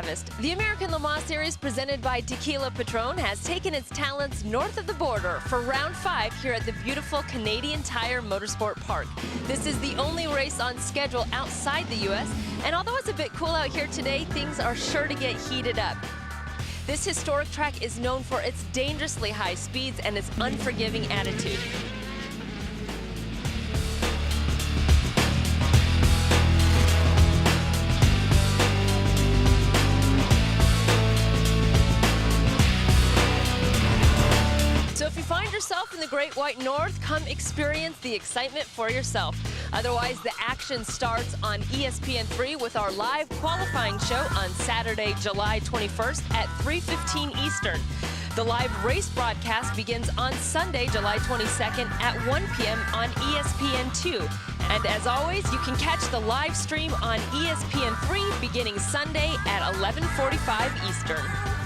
Davis. The American Le Mans Series presented by Tequila Patron has taken its talents north of the border for round 5 here at the beautiful Canadian Tire Motorsport Park. This is the only race on schedule outside the U.S., and although it's a bit cool out here today, things are sure to get heated up. This historic track is known for its dangerously high speeds and its unforgiving attitude. So if you find yourself in the Great White North, come experience the excitement for yourself. Otherwise, the action starts on ESPN 3 with our live qualifying show on Saturday, July 21st at 3:15 Eastern. The live race broadcast begins on Sunday, July 22nd at 1 p.m. on ESPN 2. And as always, you can catch the live stream on ESPN 3 beginning Sunday at 11:45 Eastern.